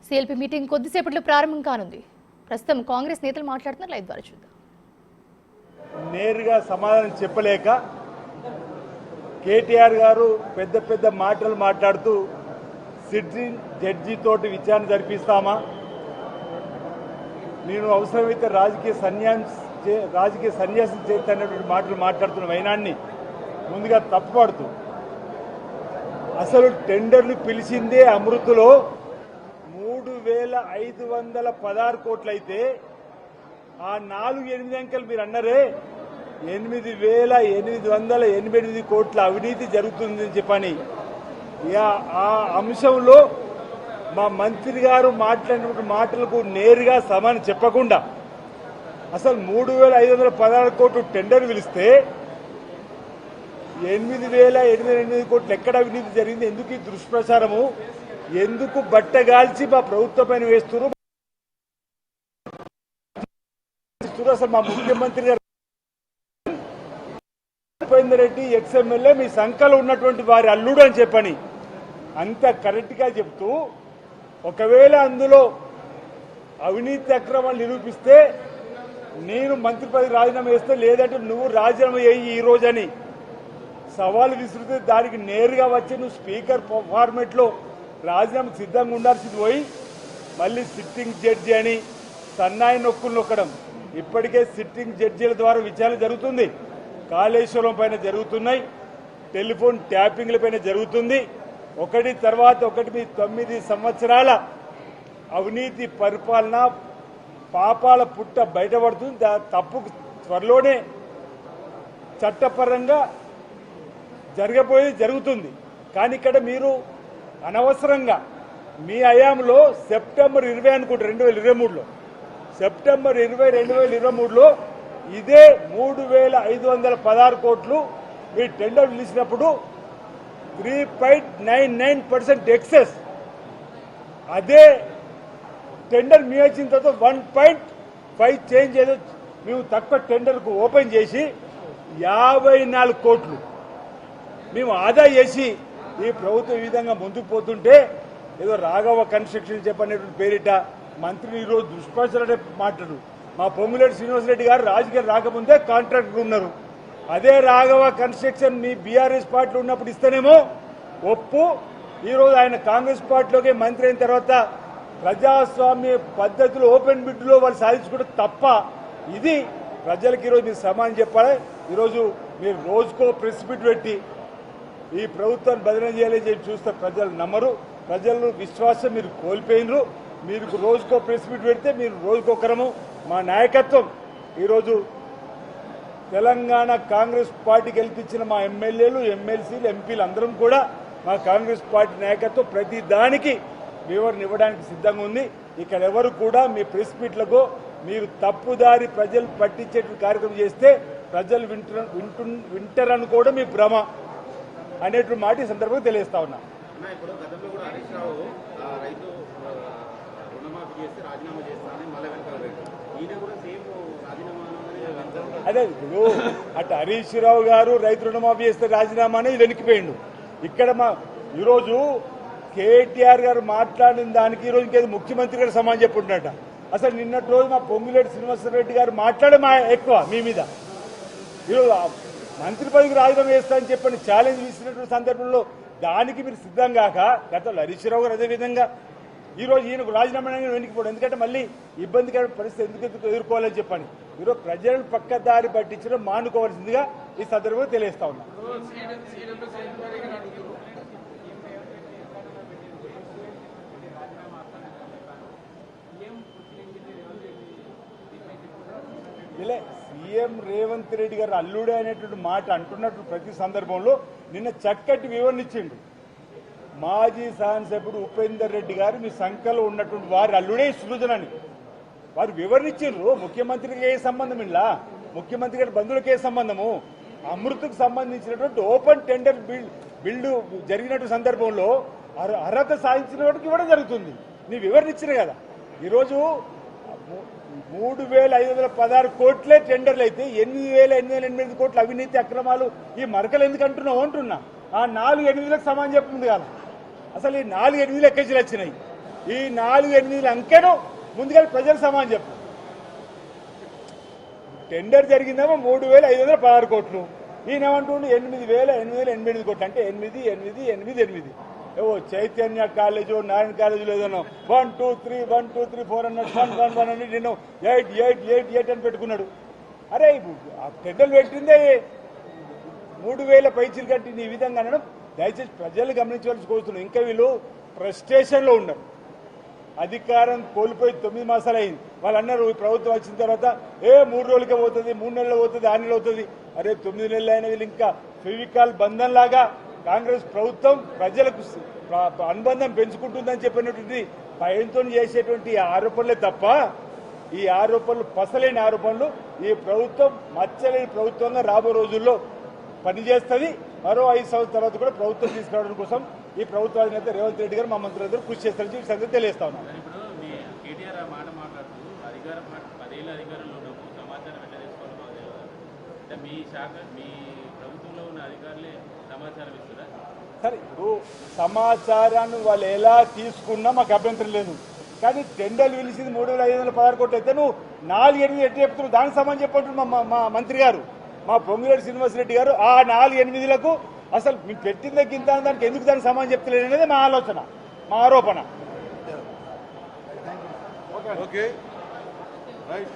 CLP meeting కొద్దిసేపట్లో ప్రారంభం కానుంది. ప్రస్తుతం కాంగ్రెస్ నేతలు మాట్లాడుతున్నారు. లైవ్ ద్వారా చూద్దాం. నేరుగా సమాధానం చెప్పలేక కేటీఆర్ గారు పెద్ద పెద్ద మాటలు మాట్లాడుతూ సిట్టింగ్ జడ్జి తోటి విచారణ జరిపిస్తామా, నేను అవసరమైతే రాజకీయ సన్యాసం చేస్తున్నటువంటి మాటలు మాట్లాడుతున్న వైనాన్ని ముందుగా తప్పుపడుతూ, అసలు టెండర్లు పిలిచిందే అమృతలో 3,516 కోట్లు అయితే ఆ 4-8 అంకెలు మీరు అన్నారే 8,888 కోట్ల అవినీతి జరుగుతుందని చెప్పని ఆ అంశంలో మా మంత్రి గారు మాట్లాడినటువంటి మాటలకు నేరుగా సమానం చెప్పకుండా అసలు 3,516 కోట్లు టెండర్ పిలిస్తే 8,888 కోట్లు ఎక్కడ అవినీతి జరిగింది, ఎందుకు ఈ దుష్ప్రచారము, ఎందుకు బట్టగాల్చి మా ప్రభుత్వం పైన వేస్తున్నారు? అసలు మా ముఖ్యమంత్రి గారు ఉపేందర్ రెడ్డి ఎక్స్ఎమ్మెల్యే మీ సంఖ్యలో ఉన్నటువంటి వారి అల్లుడు అని చెప్పని అంత కరెక్ట్ గా చెప్తూ, ఒకవేళ అందులో అవినీతి అక్రమాలు నిరూపిస్తే నేను మంత్రి పదవి రాజీనామా చేస్తే, లేదంటే నువ్వు రాజీనామా చేయి ఈ రోజని సవాలు విసిరితే దానికి నేరుగా వచ్చి నువ్వు స్పీకర్ ఫార్మెట్ లో రాజీనామా సిద్ధంగా ఉండాల్సింది పోయి మళ్ళీ సిట్టింగ్ జడ్జి అని సన్నాయి నొక్కులు నొక్కడం. ఇప్పటికే సిట్టింగ్ జడ్జీల ద్వారా విచారణ జరుగుతుంది, కాళేశ్వరం పైన జరుగుతున్నాయి, టెలిఫోన్ ట్యాపింగ్ల పైన జరుగుతుంది. ఒకటి తర్వాత ఒకటి మీ 9 సంవత్సరాల అవినీతి పరిపాలన పాపాల పుట్ట బయటపడుతుంది. తప్పు త్వరలోనే చట్టపరంగా జరగబోయేది జరుగుతుంది. కానీ ఇక్కడ మీరు అనవసరంగా మీ హయాంలో సెప్టెంబర్ 20 అనుకుంటే 2023లో సెప్టెంబర్ 20, 2023లో ఇదే 3,516 కోట్లు మీ టెండర్ పిలిచినప్పుడు 3.99% ఎక్సెస్. అదే టెండర్ మీ వచ్చిన తర్వాత 1.5 చేంజ్ ఏదో మేము తక్కువ టెండర్కు ఓపెన్ చేసి 54 కోట్లు మేము ఆదా చేసి ఈ ప్రభుత్వం ఈ విధంగా ముందుకు పోతుంటే ఏదో రాఘవ కన్స్ట్రక్షన్ చెప్పనేటువంటి పేరిట మంత్రి ఈరోజు దుష్ప్రచారం మాట్లాడు. మా పొంగులేటి శ్రీనివాసరెడ్డి గారు రాజకీయాలు రాకముందే కాంట్రాక్టర్ ఉన్నారు. అదే రాఘవ కన్స్ట్రక్షన్ మీ బీఆర్ఎస్ పార్టీలో ఉన్నప్పుడు ఇస్తేనేమో ఒప్పు, ఈరోజు ఆయన కాంగ్రెస్ పార్టీలోకి మంత్రి అయిన తర్వాత ప్రజాస్వామ్య పద్ధతిలో ఓపెన్ బిడ్లో వాళ్ళు సాధించుకుంటే తప్ప ఇది ప్రజలకు ఈరోజు మీరు సమానం చెప్పాలి. ఈరోజు మీరు రోజుకో ప్రెస్ మీట్ పెట్టి ఈ ప్రభుత్వాన్ని బదిలీ చేయాలని చెప్పి చూస్తే ప్రజలు నమ్మరు, ప్రజలు విశ్వాసం మీరు కోల్పోయినరు. మీరు రోజుకో ప్రెస్ మీట్ పెడితే మీరు రోజుకొకరము. మా నాయకత్వం ఈరోజు తెలంగాణ కాంగ్రెస్ పార్టీ గెలిపించిన మా ఎమ్మెల్యేలు, ఎమ్మెల్సీలు, ఎంపీలు అందరం కూడా మా కాంగ్రెస్ పార్టీ నాయకత్వం ప్రతి దానికి వివరణ ఇవ్వడానికి సిద్ధంగా ఉంది. ఇక్కడ ఎవరు కూడా మీ ప్రెస్ మీట్లకు మీరు తప్పుదారి ప్రజలు పట్టించేటువంటి కార్యక్రమం చేస్తే ప్రజలు వింటారని కూడా మీ భ్రమ అనేటువంటి మాట ఈ సందర్భంగా తెలియజేస్తా ఉన్నా. అదే ఇప్పుడు అటు హరీష్ రావు గారు రైతు రుణమాఫీ చేస్తే రాజీనామా అని వెనక్కిపోయిండు. ఇక్కడ మా ఈరోజు కేటీఆర్ గారు మాట్లాడిన దానికి ఈరోజు ఇంకేదో ముఖ్యమంత్రి గారు సమానం చెప్పుంటున్నట. అసలు నిన్నటి రోజు మా పొంగులేటి శ్రీనివాసరెడ్డి గారు మాట్లాడే మా ఎక్కువ మీ మీద ఈరోజు మంత్రి పదవికి రాజీనామా చేస్తానని చెప్పని ఛాలెంజ్ ఇచ్చినటువంటి సందర్భంలో దానికి మీరు సిద్ధం కాక గతంలో హరీష్ రావు గారు అదేవిధంగా ఈరోజు ఈయనకు రాజీనామా వెనక్కిపోవడం, ఎందుకంటే మళ్ళీ ఇబ్బందికర పరిస్థితి ఎందుకు ఎదుర్కోవాలని చెప్పని ఈరోజు ప్రజలను పక్కదారి పట్టించడం మానుకోవాల్సిందిగా ఈ సందర్భంగా తెలియజేస్తా ఉన్నా. ఇలా సీఎం రేవంత్ రెడ్డి గారు అల్లుడే అనేటువంటి మాట అంటున్నట్టు ప్రతి సందర్భంలో నిన్న చక్కటి వివరణ ఇచ్చిండు. మాజీ శాసనసభ్యుడు ఉపేందర్ రెడ్డి గారు మీ సంఖ్యలో ఉన్నటువంటి వారి అల్లుడే సృజనని వారు వివరించారు. ముఖ్యమంత్రికి ఏ సంబంధం ఇలా, ముఖ్యమంత్రి గారి బంధువులకి ఏ సంబంధము, అమృతకు సంబంధించినటువంటి ఓపెన్ టెండర్ బిల్లు జరిగినటువంటి సందర్భంలో అర్హత సాధించిన వాటికి ఇవ్వడం జరుగుతుంది. నీ వివరణ ఇచ్చిన కదా. ఈరోజు 3,516 కోట్లే టెండర్లు అయితే 8,888 కోట్ల అవినీతి అక్రమాలు ఈ మరకలు ఎందుకు అంటున్నావు అంటున్నా. ఆ 4-8లకు సమానం చెప్తుంది కదా. అసలు ఈ 4-8 ఎక్కడికి వచ్చినాయి? ఈ 4-8 అంకెను ముందుగా ప్రజలకు సమానం చెప్పు. టెండర్ జరిగిందేమో 3,516 కోట్లు, ఈయన ఏమంటుండే 8,888 కోట్లు, అంటే 8. ఏవో చైతన్య కాలేజు నారాయణ కాలేజీలో ఏదన్నా 1 2 3 1 2 3 400 1 1 నేను 8 అని పెట్టుకున్నాడు. అరే ఆ టెండర్లు పెట్టిందే 3,000 పైచీలు కట్టి ఈ విధంగా అనడం దయచేసి ప్రజలు గమనించవలసి కోరుతున్నాం. ఇంకా వీళ్ళు ఫ్రస్ట్రేషన్లో ఉన్నారు. అధికారం కోల్పోయి 9 మాసాలు అయింది. వాళ్ళు అన్నారు ఈ ప్రభుత్వం వచ్చిన తర్వాత 3 రోజులకే పోతుంది, 3 నెలలు పోతుంది, 6 నెలలు అవుతుంది. అరే 9 నెలలు అయిన వీళ్ళు ఇంకా ఫెవికాల్ బంధంలాగా కాంగ్రెస్ ప్రభుత్వం ప్రజలకు అనుబంధం పెంచుకుంటుందని చెప్పినటువంటి భయంతో చేసేటువంటి ఆరోపణలే తప్ప ఈ ఆరోపణలు పసలేని ఆరోపణలు. ఈ ప్రభుత్వం మచ్చలేని ప్రభుత్వంగా రాబో రోజుల్లో పనిచేస్తుంది. మరో 5 సంవత్సరాల తర్వాత కూడా ప్రభుత్వం తీసుకురావడం కోసం ఈ ప్రభుత్వ అధినేత రేవంత్ రెడ్డి గారు మా మంత్రులందరూ కృషి చేస్తారని ఈ సంగతి తెలియస్తా ఉన్నాం. ఇప్పుడు మీ కేటీఆర్ మాట మాట్లాడుతూ అధికారం 10 ఏళ్ళ అధికారంలో ఉన్నప్పుడు సమాచారం ఎట్లా తీసుకోవాలో మాకు తెలియదు. అంటే మీ శాఖ మీ ప్రభుత్వంలో ఉన్న అధికారులే సమాచారం ఇస్తారా? సరే ఇప్పుడు సమాచారాన్ని వాళ్ళు ఎలా తీసుకున్నా మాకు అభ్యంతరం లేదు. కానీ టెండర్లు పిలిచింది 3,516 కోట్లు అయితే నువ్వు 4-8 ఎట్టు చెప్తున్నావు? దానికి సమానం చెప్పంటున్నావు మా మంత్రి గారు, మా పొంగిరెడ్డి శ్రీనివాసరెడ్డి గారు. ఆ 4-8లకు అసలు మీరు పెట్టిందే కింద దానికి ఎందుకు దానికి సమానం చెప్తలేదు అనేది మా ఆలోచన, మా ఆరోపణ. Okay right.